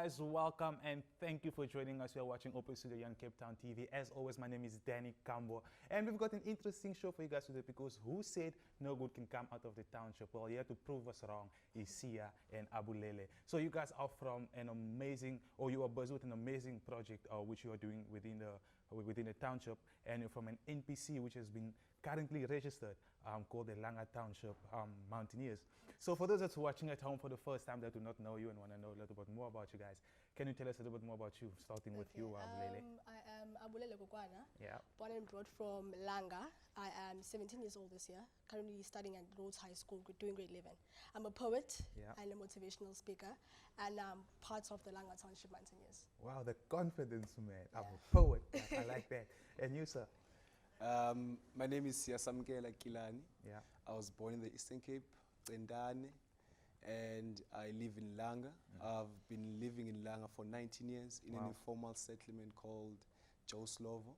guys, welcome and thank you for joining us. You're watching Open Studio Young Cape Town TV. As always, my name is Danny Kambo, and we've got an interesting show for you guys today because who said no good can come out of the township? Well, here to prove us wrong is Sia and Abulele. So you guys are from an amazing, or you are busy with an amazing project which you are doing within the township, and you're from an NPC which has been currently registered called the Langa Township Mountaineers. So for those that's watching at home for the first time that do not know you and want to know a little bit more about you guys, can you tell us a little bit more about you, starting with you, Abulele? I am Abulele Kokwana, Yeah. born and brought from Langa. I am 17 years old this year, currently studying at Rhodes High School, doing grade 11. I'm a poet and a motivational speaker, and I'm part of the Langa Township Mountaineers. Wow, the confidence, man. I'm a poet. I like that. And you, sir? My name is Siyasamkela Kilani. Yeah. I was born in the Eastern Cape, Tsendane, and I live in Langa. I've been living in Langa for 19 years in an informal settlement called Joe Slovo.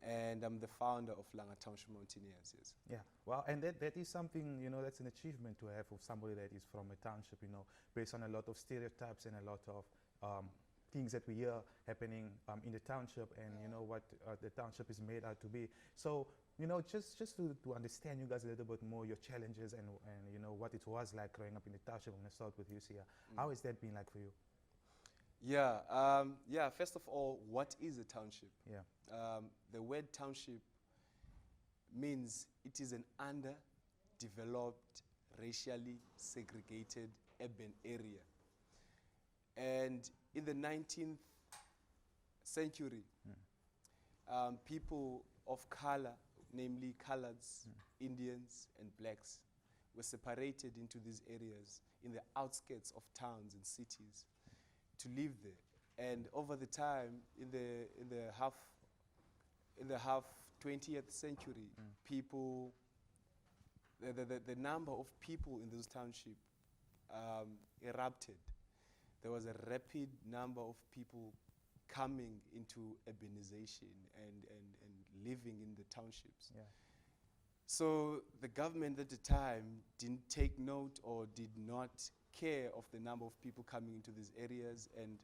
And I'm the founder of Langa Township Mountaineers, yes. Yeah, well, and that is something, you know, that's an achievement to have of somebody that is from a township, you know, based on a lot of stereotypes and a lot of things that we hear happening in the township, and you know what the township is made out to be. So, you know, just to understand you guys a little bit more, your challenges and you know what it was like growing up in the township. I'm gonna start with you, Sia. How has that been like for you? Yeah, first of all, what is a township? Yeah. The word township means it is an underdeveloped, racially segregated urban area. And in the 19th century, people of color, namely coloreds, Indians and blacks, were separated into these areas in the outskirts of towns and cities to live there. And over the time, in the 20th century, people, the number of people in those townships erupted. There was a rapid number of people coming into urbanization and living in the townships. Yeah. So the government at the time didn't take note or did not care of the number of people coming into these areas, and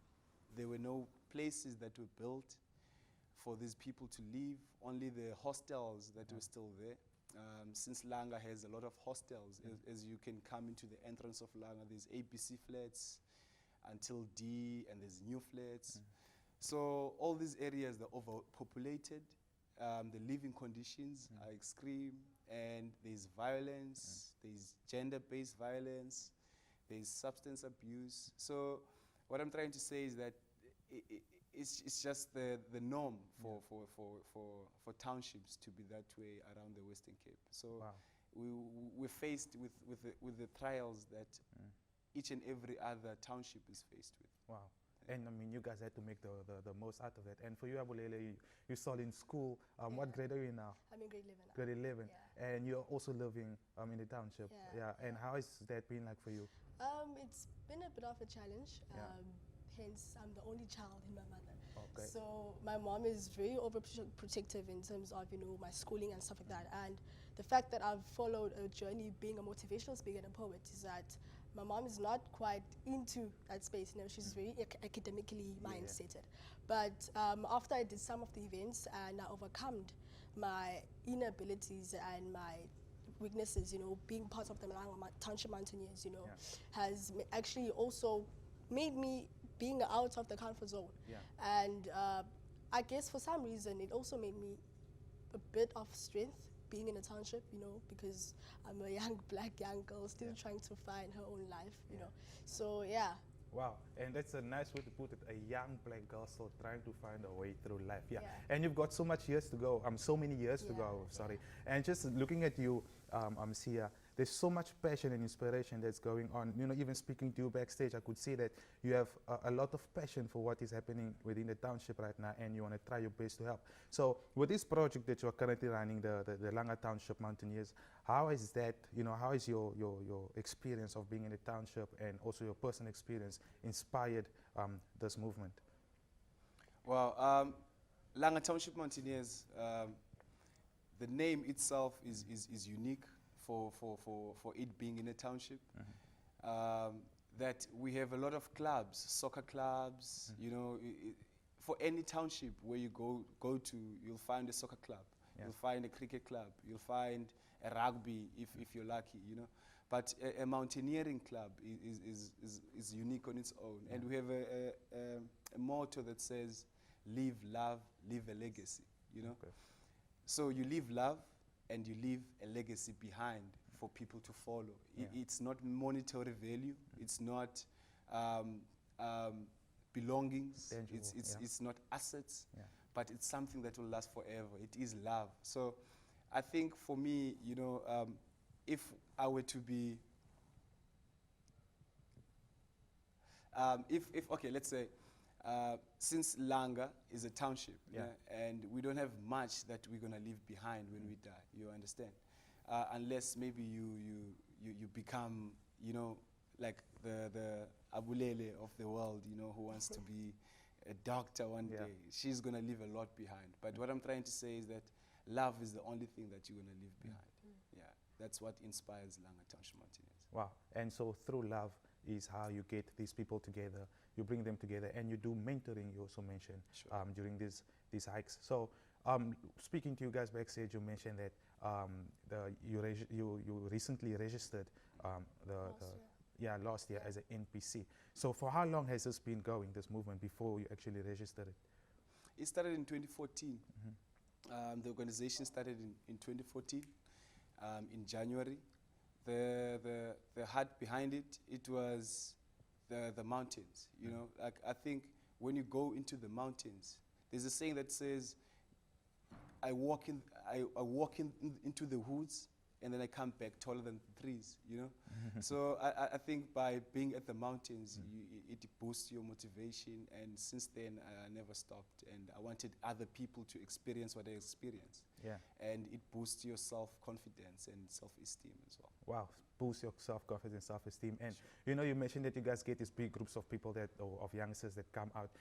there were no places that were built for these people to live, only the hostels that were still there. Since Langa has a lot of hostels, as you can come into the entrance of Langa, there's ABC flats until D, and there's new flats. So all these areas are overpopulated. The living conditions are extreme, and there's violence, there's gender-based violence, there's substance abuse. So what I'm trying to say is that it's just the norm for townships to be that way around the Western Cape. So we're faced with the trials that each and every other township is faced with. Wow. And I mean, you guys had to make the most out of it. And for you, Abulele, you're still in school. What grade are you in now? I'm in grade 11 now. Grade 11. Yeah. And you're also living in the township. Yeah. And how has that been like for you? It's been a bit of a challenge. Hence, I'm the only child in my mother. Okay. So my mom is very overprotective in terms of, you know, my schooling and stuff like that. And the fact that I've followed a journey being a motivational speaker and a poet is that my mom is not quite into that space. You know, she's very academically mindseted. But after I did some of the events and I overcome my inabilities and my weaknesses, you know, being part of the Township Mountaineers, you know, has actually also made me being out of the comfort zone. And I guess for some reason it also made me a bit of strength being in a township, you know, because I'm a young black girl still trying to find her own life, you know. So yeah. Wow, and that's a nice way to put it, a young black girl still trying to find a way through life. And you've got so much years to go, so many years to go, sorry. And just looking at you, Sia, there's so much passion and inspiration that's going on. You know, even speaking to you backstage, I could see that you have a lot of passion for what is happening within the township right now, and you want to try your best to help. So with this project that you are currently running, the Langa Township Mountaineers, how is that, you know, how is your experience of being in the township and also your personal experience inspired this movement? Well, Langa Township Mountaineers, the name itself is unique for it being in a township. There that we have a lot of clubs, soccer clubs, you know, for any township where you go to, you'll find a soccer club, Yeah. you'll find a cricket club, you'll find a rugby if you're lucky, you know. But a mountaineering club is unique on its own. And we have a motto that says, live, love, leave a legacy, you know. Okay. So you leave love and you leave a legacy behind for people to follow. Yeah. It's not monetary value. It's not belongings. Tangible, It's not assets, Yeah. but it's something that will last forever. It is love. So I think for me, you know, if I were to be, okay, let's say, since Langa is a township, Yeah. and we don't have much that we're gonna leave behind when we die. You understand? Unless maybe you become, you know, like the Abulele of the world, you know, who wants to be a doctor one Yeah. day. She's gonna leave a lot behind. But what I'm trying to say is that love is the only thing that you're gonna leave behind. Yeah, that's what inspires Langa Township Mountaineers. Wow. And so through love is how you get these people together, you bring them together, and you do mentoring, you also mentioned, Sure. during these hikes. So speaking to you guys backstage, you mentioned that you recently registered last year as an NPC. So for how long has this been going, this movement, before you actually registered it? It started in 2014. The organization started in 2014, in January. The heart behind it was the mountains. You know, like I think when you go into the mountains, there's a saying that says, I walk into the woods and then I come back taller than trees, you know. So I think by being at the mountains, it boosts your motivation, and since then I never stopped, and I wanted other people to experience what I experienced. Yeah. And it boosts your self-confidence and self-esteem as well. Wow, boost your self-confidence, self-esteem. And you know, you mentioned that you guys get these big groups of people or of youngsters that come out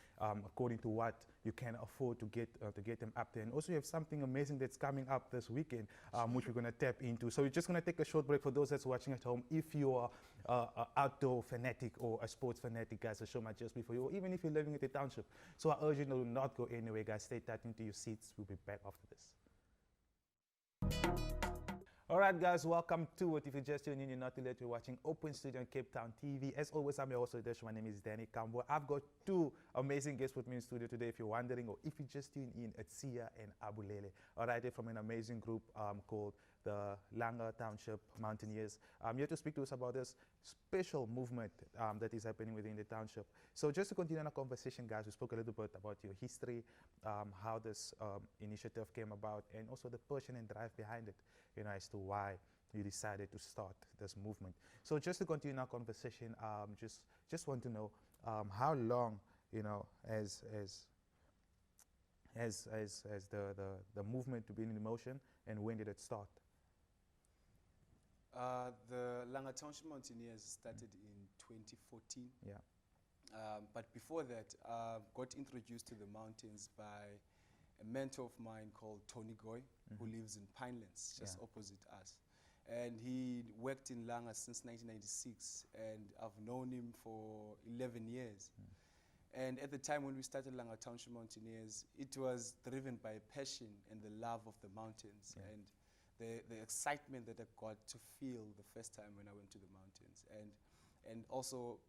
according to what you can afford to get them up there. And also you have something amazing that's coming up this weekend, which we're going to tap into. So we're just going to take a short break for those that's watching at home. If you are an outdoor fanatic or a sports fanatic, guys, the show might just be for you, or even if you're living at the township. So I urge you to not go anywhere, guys. Stay tight into your seats. We'll be back after this. All right, guys, welcome to it. If you just tuned in, you're not too late. You're watching Open Studio on Cape Town TV. As always, I'm your host, my name is Danny Kambo. I've got two amazing guests with me in studio today. If you're wondering, or if you just tuned in, it's Sia and Abulele. All right, they're from an amazing group called the Langa Township Mountaineers. I'm here to speak to us about this special movement that is happening within the township. So just to continue our conversation, guys, we spoke a little bit about your history, how this initiative came about, and also the passion and drive behind it, you know, as to why you decided to start this movement. So just to continue our conversation, just want to know how long, you know, has the movement been in motion, and when did it start? The Langa Township Mountaineers started in 2014. Yeah. But before that, got introduced to the mountains by a mentor of mine called Tony Goy, who lives in Pinelands, just opposite us. And he worked in Langa since 1996, and I've known him for 11 years. And at the time when we started Langa Township Mountaineers, it was driven by passion and the love of the mountains, and the excitement that I got to feel the first time when I went to the mountains. And also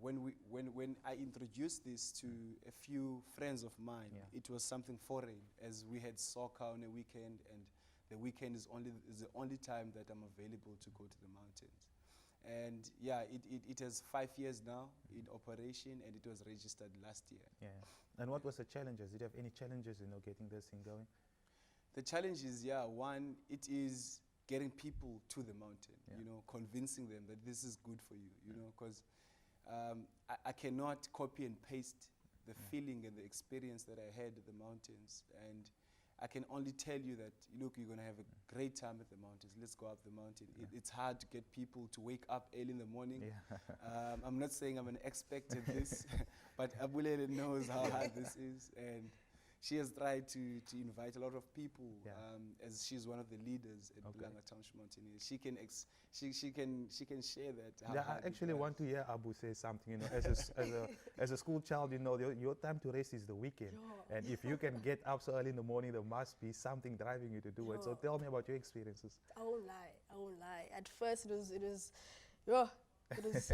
when I introduced this to a few friends of mine, it was something foreign, as we had soccer on a weekend, and the weekend is the only time that I'm available to go to the mountains. And yeah, it has 5 years now in operation, and it was registered last year. Yeah. And what was the challenges? Did you have any challenges, you know, getting this thing going? The challenge is, one, it is getting people to the mountain, you know, convincing them that this is good for you, you know, because I cannot copy and paste the feeling and the experience that I had at the mountains. And I can only tell you that, look, you're going to have a great time at the mountains. Let's go up the mountain. It's hard to get people to wake up early in the morning. I'm not saying I'm an expert at this, but Abulele knows how hard this is. And she has tried to invite a lot of people, Yeah. as she's one of the leaders at Okay. Langa Township Mountaineers. She can share that. how Yeah, hard I it actually was. want to hear Abu say something. You know, as as a school child, you know, your time to rest is the weekend. Yeah. And if you can get up so early in the morning, there must be something driving you to do it. So Yeah. tell me about your experiences. I won't lie. I won't lie. At first, yeah, it was.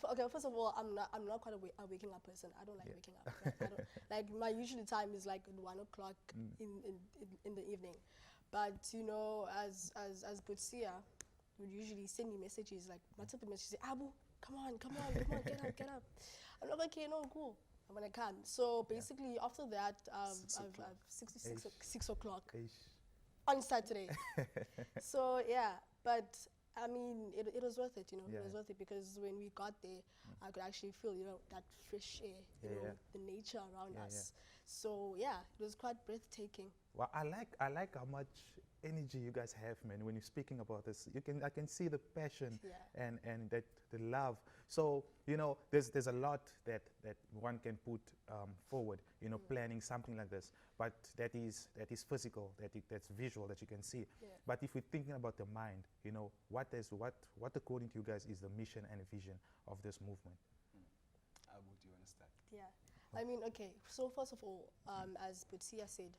Okay, first of all, I'm not quite a waking up person. I don't like Yeah. waking up. Right? I don't, like my usual time is like 1 o'clock in the evening, but you know, as Butsia would usually send me messages like WhatsApp messages, say, Abu, come on, get up. I'm like, okay, no, cool. I'm gonna come. So basically, after that, 6 o'clock Eish. on Saturday. So yeah, but I mean, it was worth it, you know. Yeah. It was worth it because when we got there, I could actually feel, you know, that fresh air, you Yeah, know, yeah. the nature around Yeah, us. So yeah, it was quite breathtaking. Well, I like how much energy you guys have, man. When you're speaking about this, I can see the passion Yeah. and that the love. So you know, there's a lot that one can put forward. You know, planning something like this, but that is physical, that's visual, that you can see. Yeah. But if we're thinking about the mind, you know, what according to you guys is the mission and vision of this movement? Abu, do you want to start? Yeah. I mean, okay, so first of all, as Butsia said,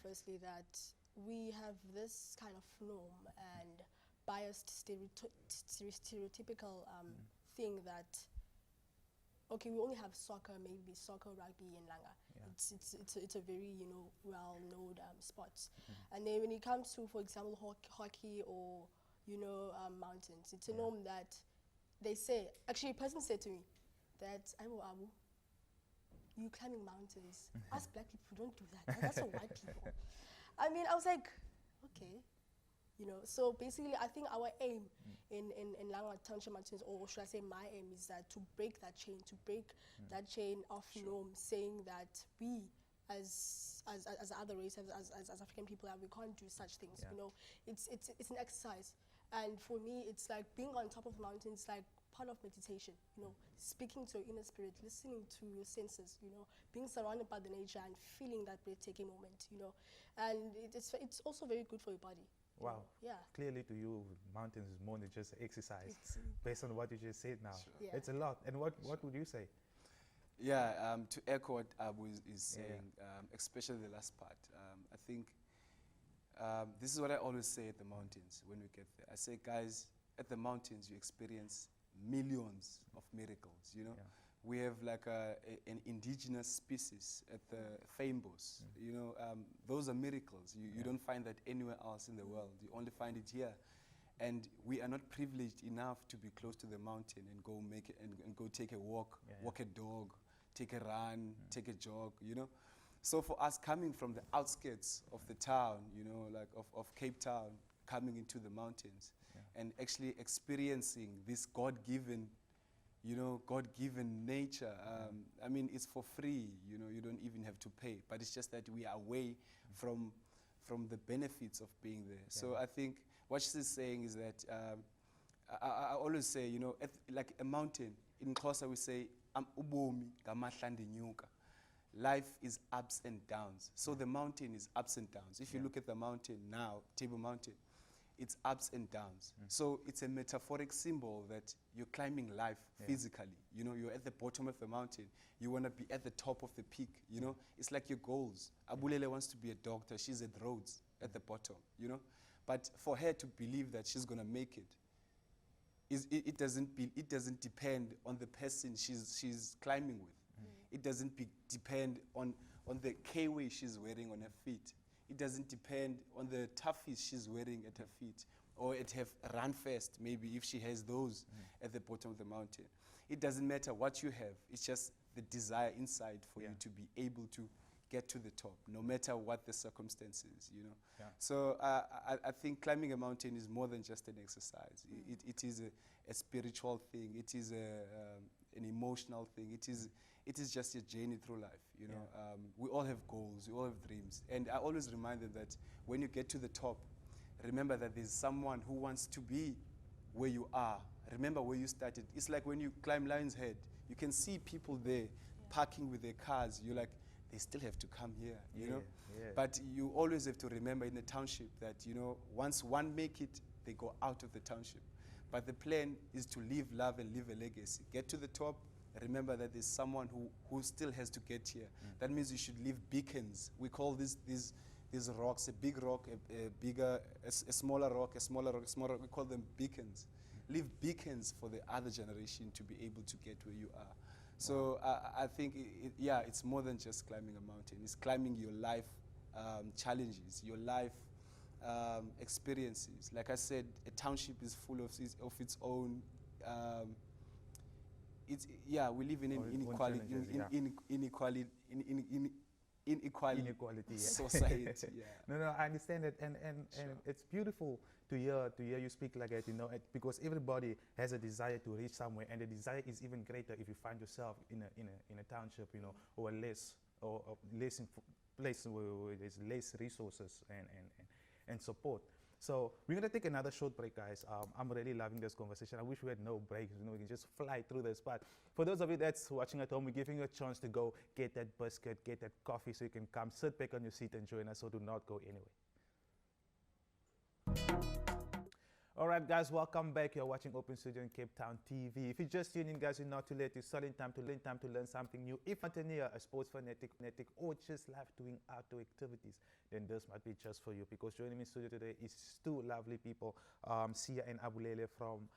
firstly that we have this kind of norm and biased stereotypical thing that, okay, we only have soccer, maybe soccer, rugby, and Langa. Yeah. It's a very, you know, well-known sport. And then when it comes to, for example, hockey or, you know, mountains, it's a norm that they say, actually a person said to me that, Abu, you climbing mountains. Us black people don't do that. That's for white people. I mean, I was like, okay. You know, so basically I think our aim in Langa Township Mountains, or should I say my aim, is that to break that chain, that chain of norms, saying that we as other races, as African people, that we can't do such things. Yeah. You know, it's an exercise. And for me, it's like being on top of mountains, like part of meditation, you know, speaking to your inner spirit, listening to your senses, you know, being surrounded by the nature and feeling that breathtaking moment, you know. And it's also very good for your body. you Wow. know. Yeah. Clearly to you, mountains is more than just exercise. It's, Based on what you just said now, Sure. Yeah. it's a lot. And what would you say? Yeah, to echo what Abu is Yeah, yeah. saying, especially the last part, I think this is what I always say at the mountains when we get there. I say, guys, at the mountains you experience millions of miracles, you know. Yeah. We have like an indigenous species at the Faimbos, you know, those are miracles. You don't find that anywhere else in the world. You only find it here. And we are not privileged enough to be close to the mountain and go make it and go take a walk, Yeah, yeah. walk a dog, take a run, take a jog, you know. So for us coming from the outskirts of the town, you know, like of Cape Town, coming into the mountains and actually experiencing this God-given, you know, God-given nature. I mean, it's for free, you know, you don't even have to pay, but it's just that we are away from the benefits of being there. So I think what she's saying is that I always say, you know, like a mountain, in Xhosa we say, ubomi ngamahla ndinyuka. Life is ups and downs. So the mountain is ups and downs. If you look at the mountain now, Table Mountain, it's ups and downs. So it's a metaphoric symbol that you're climbing life physically. You know, you're at the bottom of the mountain. You want to be at the top of the peak. You know, it's like your goals. Abulele wants to be a doctor. She's at Rhodes at the bottom, you know. But for her to believe that she's going to make it, it doesn't depend on the person she's climbing with. It doesn't depend on the K-way she's wearing on her feet. It doesn't depend on the toughies she's wearing at her feet, or at her run fast, maybe if she has those at the bottom of the mountain. It doesn't matter what you have. It's just the desire inside for you to be able to get to the top, no matter what the circumstances, you know. Yeah. So I think climbing a mountain is more than just an exercise. It is a spiritual thing. It is an emotional thing. It is just a journey through life, you know. We all have goals, we all have dreams. And I always remind them that when you get to the top, remember that there's someone who wants to be where you are. Remember where you started. It's like when you climb Lion's Head, you can see people there parking with their cars. You're like, they still have to come here, you Yeah, know. yeah. But you always have to remember in the township that, you know, once one make it, they go out of the township. But the plan is to live, love, and leave a legacy. Get to the top. Remember that there's someone who still has to get here. That means you should leave beacons. We call these rocks, a big rock, a bigger, a smaller rock, a smaller rock, a smaller rock. We call them beacons. Leave beacons for the other generation to be able to get where you are. So I think, yeah, it's more than just climbing a mountain. It's climbing your life challenges, your life experiences. Like I said, a township is full of its own. We live in an inequality, Inequality, yeah. society. Yeah. No, I understand it, and Sure. it's beautiful to hear you speak like that, you know, because everybody has a desire to reach somewhere, and the desire is even greater if you find yourself in a township, you know, or a less place where there's less resources and support. So we're gonna take another short break, guys. I'm really loving this conversation. I wish we had no breaks. You know, we can just fly through this. But for those of you that's watching at home, we're giving you a chance to go get that biscuit, get that coffee, so you can come sit back on your seat and join us. So do not go anywhere. All right, guys, welcome back. You're watching Open Studio in Cape Town TV. If you just tuned in, guys, you're not too late. It's starting time to learn something new. If you're a mountaineer, a sports fanatic, or just love doing outdoor activities, then this might be just for you. Because joining me in studio today is two lovely people, Sia and Abulele from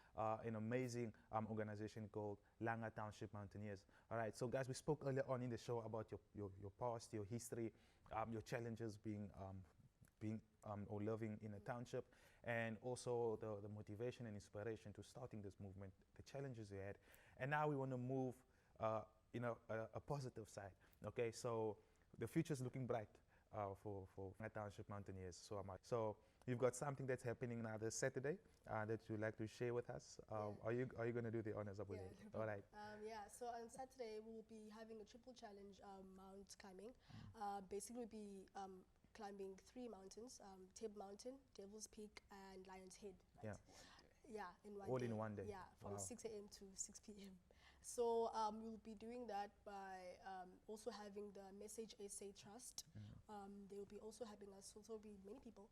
an amazing organization called Langa Township Mountaineers. All right, so guys, we spoke earlier on in the show about your past, your history, your challenges being or living in a township, and also the motivation and inspiration to starting this movement, the challenges you had. And now we want to move a positive side. Okay, so the future is looking bright for Langa Township Mountaineers. So you've got something that's happening now this Saturday that you'd like to share with us. Are you going to do the honors, Abule? Yeah, All right. So on Saturday we'll be having a triple challenge mount climbing. Basically we'll be climbing 3 mountains, Table Mountain, Devil's Peak, and Lion's Head. Right? Yeah, in one day. Yeah, from 6 a.m. to 6 p.m. So we'll be doing that by also having the Message SA Trust. They will be also having us, so there will be many people.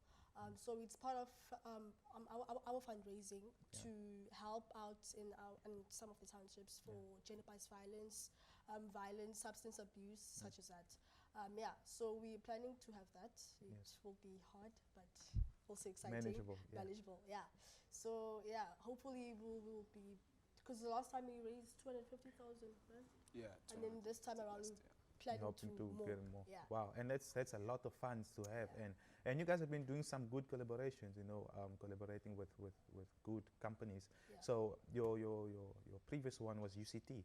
So it's part of our fundraising to help out in some of the townships for gender-based violence, substance abuse, such as that. So we're planning to have that. It will be hard, but also exciting. Manageable. Yeah. So hopefully we'll be, because the last time we raised 250,000, right? Yeah. And then this time around we're planning Hoping to more. get more. Yeah. Wow, and that's a lot of funds to have, and you guys have been doing some good collaborations, you know, collaborating with good companies. Yeah. So your previous one was UCT.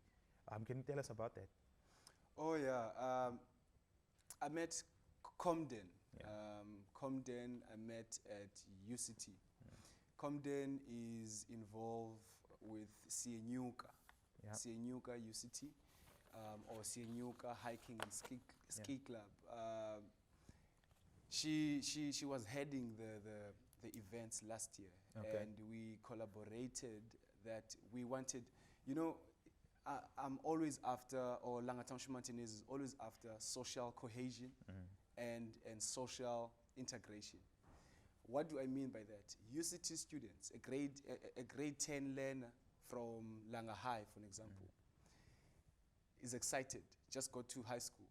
Can you tell us about that? Oh yeah. I met Comden. Yeah. Comden I met at UCT. Comden is involved with Sienyuka. Yeah. Sienyuka UCT, or Sienyuka Hiking and Ski Club. She was heading the events last year, and we collaborated that we wanted, you know, I'm always after, or Langa Township Mountaineers is always after social cohesion and social integration. What do I mean by that? UCT students, a grade 10 learner from Langa High, for example, is excited, just got to high school.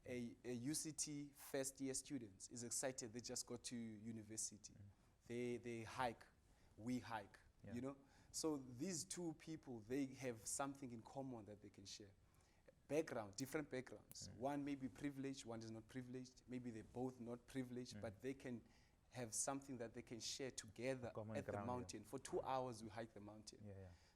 A UCT first year students is excited, they just got to university. They hike, we hike, you know? So these two people, they have something in common that they can share. Background, different backgrounds. One may be privileged, one is not privileged. Maybe they're both not privileged, but they can have something that they can share together at the mountain. For 2 hours, we hike the mountain.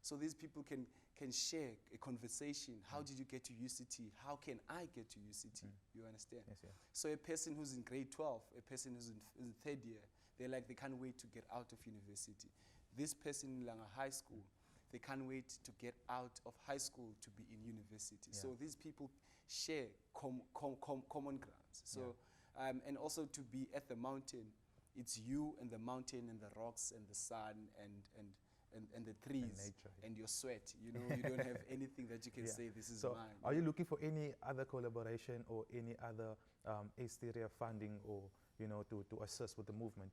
So these people can share a conversation. How did you get to UCT? How can I get to UCT? You understand? Yes, yeah. So a person who's in grade 12, a person who's in third year, they can't wait to get out of university. This person in Langa High School, they can't wait to get out of high school to be in university. So these people share common grounds. So and also to be at the mountain, it's you and the mountain and the rocks and the sun and the trees nature, and your sweat. You know, you don't have anything anything that you can say this is So mine. are you looking for any other collaboration or any other exterior funding or, to assist with the movement?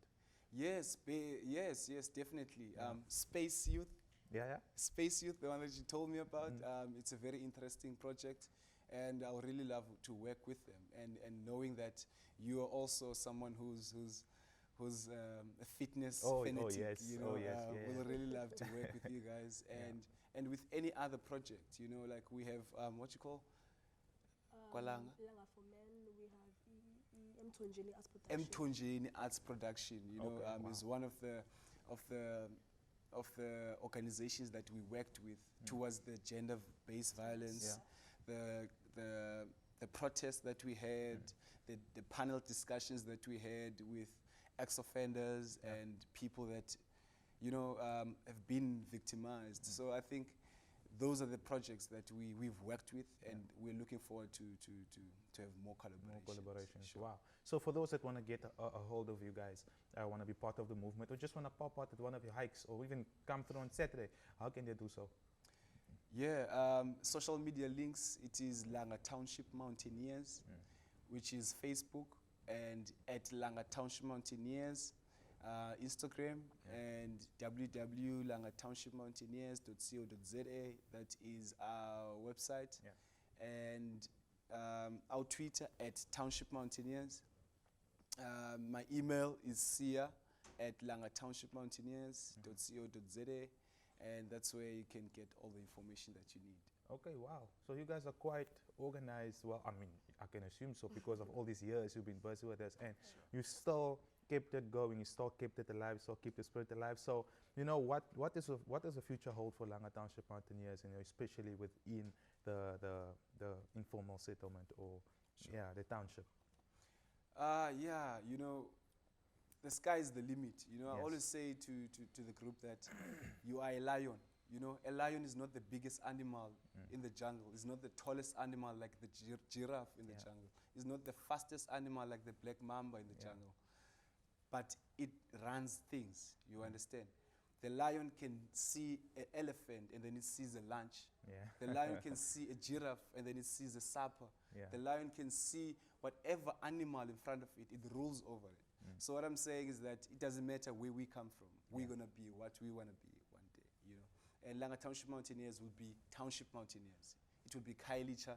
Yes, yes, definitely. Space Youth, Yeah. Space Youth, the one that you told me about, it's a very interesting project, and I would really love to work with them. And knowing that you are also someone who's a fitness fanatic, yes. we would really love to work with you guys, and with any other project, like we have what you call Kwalanga? Langa for men, we have Mthonjeni Arts Production. Mthonjeni Arts Production, is one of the organizations that we worked with towards the gender-based violence, the protests that we had, the panel discussions that we had with ex-offenders and people that have been victimized. So I think those are the projects that we've worked with, and we're looking forward to have more collaborations. Wow. So for those that want to get a hold of you guys, want to be part of the movement, or just want to pop out at one of your hikes, or even come through on Saturday, how can they do so? Yeah, social media links, it is Langa Township Mountaineers, which is Facebook, and at Langa Township Mountaineers, Instagram, and www.langatownshipmountaineers.co.za. That is our website. And our Twitter at Township Mountaineers. My email is sia@langatownshipmountaineers.co.za, and that's where you can get all the information that you need. Okay, wow. So you guys are quite organized. Well, I mean, I can assume so because of all these years you've been busy with us, and you still kept it going, you still kept it alive, still keep the spirit alive. So, what does the future hold for Langa Township Mountaineers, especially within the informal settlement or the township? The sky is the limit. I Yes. always say to the group that you are a lion. A lion is not the biggest animal in the jungle. It's not the tallest animal like the giraffe in the jungle. It's not the fastest animal like the black mamba in the jungle. But it runs things, you understand? The lion can see an elephant and then it sees a lunch. Yeah. The lion can see a giraffe and then it sees a supper. Yeah. The lion can see whatever animal in front of it, it rules over it. So what I'm saying is that it doesn't matter where we come from. We're going to be what we want to be one day, And Langa Township Mountaineers will be Township Mountaineers. It will be Kailicha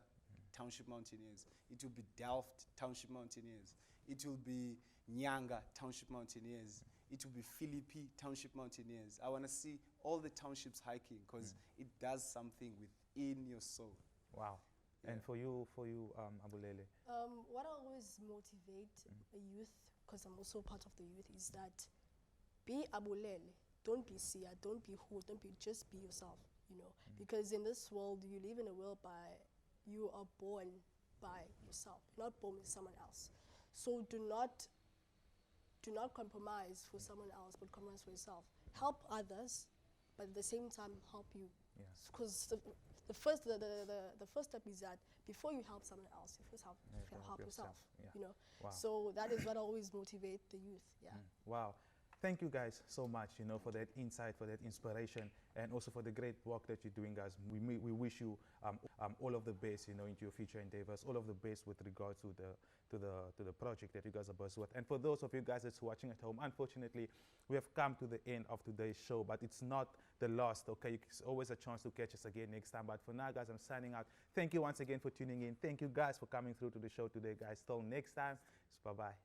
Township Mountaineers. It will be Delft Township Mountaineers. It will be Nyanga Township Mountaineers. It will be Philippi Township Mountaineers. I want to see all the townships hiking because it does something within your soul. Wow. And for you, Abulele? What I always motivate a youth, because I'm also part of the youth, is that be Abulele. Don't be Sia, don't be who, just be yourself, Because in this world, you live in a world you are born by yourself, not born with someone else. So do not compromise for someone else, but compromise for yourself. Help others, but at the same time help you. Yes. Because the first step is that before you help someone else, you first help yourself. Yeah. Wow. So that is what always motivates the youth. Yeah. Wow. Thank you guys so much, for that insight, for that inspiration, and also for the great work that you're doing, guys. We wish you all of the best, into your future endeavors, all of the best with regards to the project that you guys are busy with. And for those of you guys that's watching at home, unfortunately, we have come to the end of today's show, but it's not the last, okay? It's always a chance to catch us again next time. But for now, guys, I'm signing out. Thank you once again for tuning in. Thank you, guys, for coming through to the show today, guys. Till next time, bye-bye.